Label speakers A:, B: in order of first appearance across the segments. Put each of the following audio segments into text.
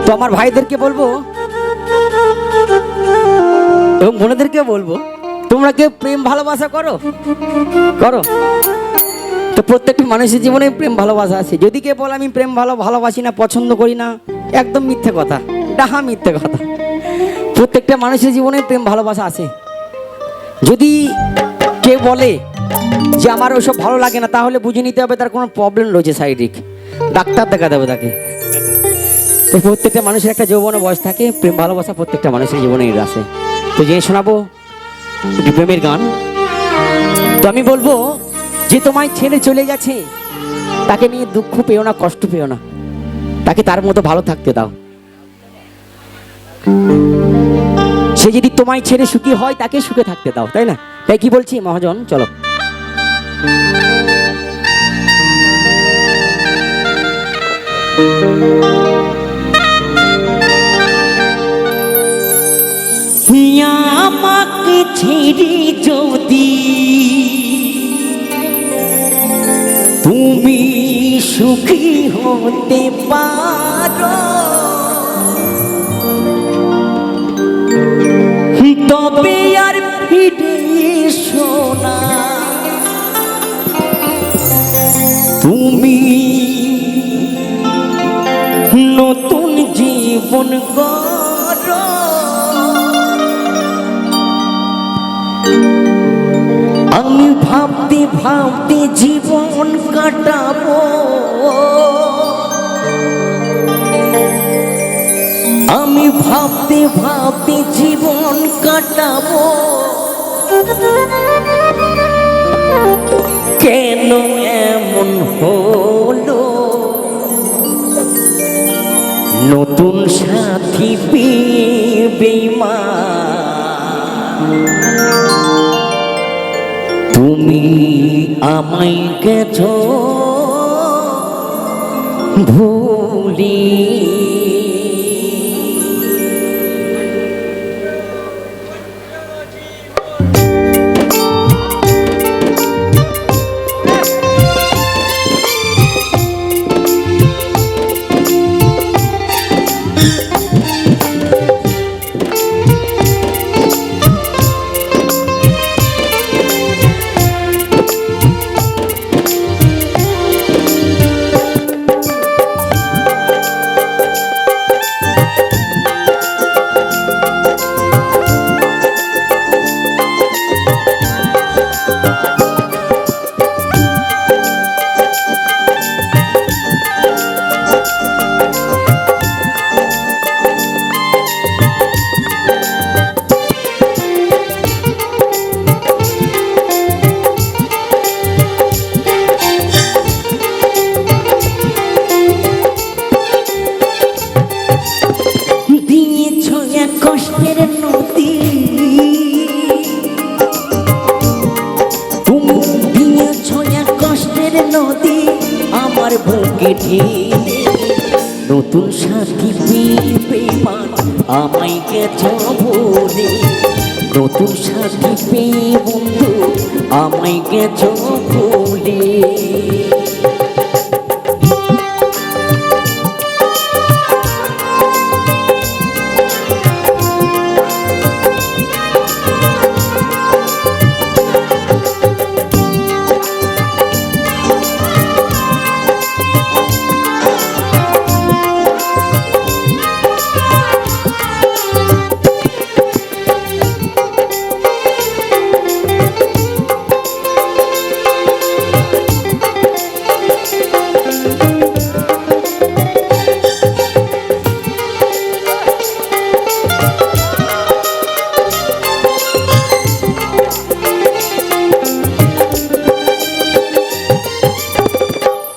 A: তো আমার ভাইদেরকে বলবো এবং বোনেদেরকে বলবো, তোমরা কেউ প্রেম ভালোবাসা করো করো? তো প্রত্যেকটা মানুষের জীবনে প্রেম ভালোবাসা আছে। যদি কেউ বলে আমি প্রেম ভালোবাসি না, পছন্দ করি না, একদম মিথ্যে কথা, ডাহা মিথ্যে কথা। প্রত্যেকটা মানুষের জীবনে প্রেম ভালোবাসা আছে। যদি কেউ বলে যে আমার ওসব ভালো লাগে না, তাহলে বুঝে নিতে হবে তার কোনো প্রবলেম রয়েছে শারীরিক, ডাক্তার দেখা দেবে তাকে। তো প্রত্যেকটা মানুষের একটা যৌবন বয়স থাকে, প্রেম ভালোবাসা প্রত্যেকটা মানুষের জীবনে আছে। তো জেনে শোনাবো একটি প্রেমের গান। তো আমি বলবো যে তোমায় ছেড়ে চলে গেছে, তাকে নিয়ে দুঃখ পেও না, কষ্ট পেও না, তাকে তার মতো ভালো থাকতে দাও। সে যদি তোমায় ছেড়ে সুখী হয়, তাকে সুখে থাকতে দাও, তাই না? তাই কি বলছি মহাজন, চলো। আমাকে ছেড়ে যদি তুমি সুখী হতে পারো, তবে আর ফিরে এসো না। তুমি নতুন জীবন গড়ো, আমি ভাবতে ভাবতে জীবন কাটাবো, আমি ভাবতে ভাবতে জীবন কাটাবো। কেন এমন হলো, নতুন সাথী পেয়ে বেঈমান, তুমি আমায় গেছো ভুলি। নতুন সাথী পেয়ে বেঈমান, আমায় গেছো ভুলে। নতুন সাথী পেয়ে বন্ধু, আমায় গেছো ভুলে।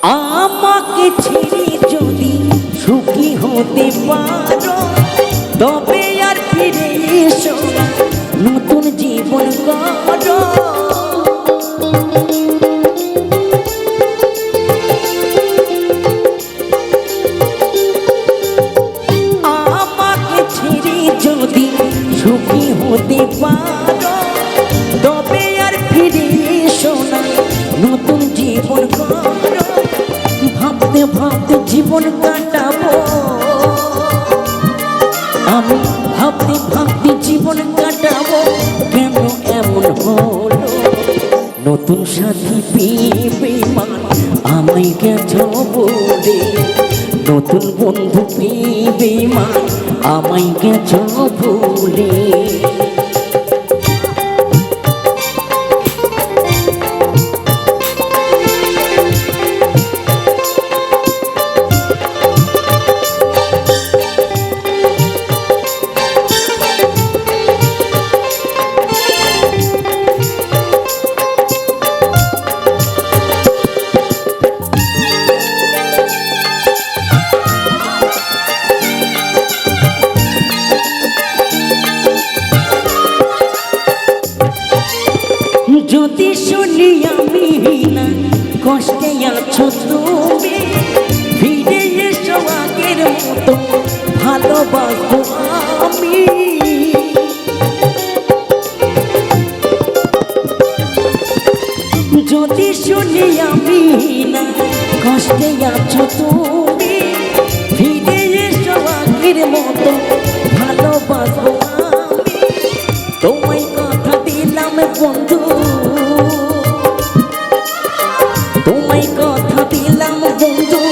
A: আমাকে ছেড়ে যদি সুখী হতে পারো, তবে আর ফিরে এসো না, নতুন জীবন গড়ো। আমাকে ছেড়ে যদি সুখী হতে পারো, তবে আর ফিরে এসো না, নতুন জীবন জীবন করো, ভাবতে ভাবতে জীবন কাটাবো। আমি ভাবতে ভাবতে জীবন কাটাবো, কেন এমন হলো? নতুন সাথী পেয়ে বেঈমান আমায় গেছো বলে, নতুন বন্ধু পেয়ে বেঈমান আমায় গেছো ভুলে। যদি শুনি আমি না কষ্টে আছো তুমি, ফিরে এসো আগের মতো ভালোবাসবো আমি। যদি শুনি আমি না কষ্টে আছো তুমি, ফিরে এসো আগের মতো ভালোবাসবো আমি। তোমায় কথা দিলাম বন্ধু, তোমায় কথা দিলাম বন্ধু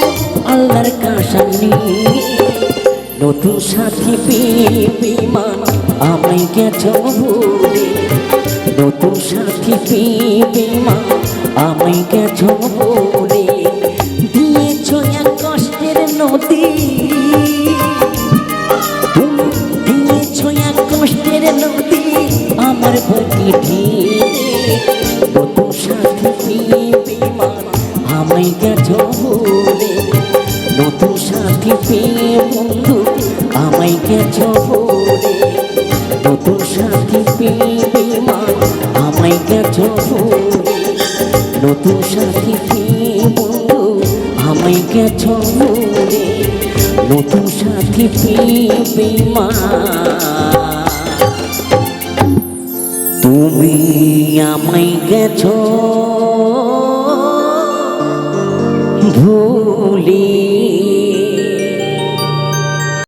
A: আল্লাহর কাশানি। নতুন সাথী পেয়ে বেঈমান আমায় গেছো ভুলে, নতুন সাথী পেয়ে বেঈমান আমায় গেছো ভুলে। দিয়েছো এক কষ্টের নদী, তুমি দিয়েছো এক কষ্টের নদী আমার বুকে ঢেলে। নতুন সাথী পেয়ে বেঈমান আমায় গেছো ভুলে, নতুন সাথী পেয়ে বন্ধু আমায় গেছো ভুলে, নতুন সাথী পেয়ে বেঈমান আমায় গেছো ভুলে, নতুন সাথী পেয়ে বন্ধু আমায় গেছো ভুলে, নতুন সাথী পেয়ে বেঈমান তুমি আমায় গেছো ভুলে।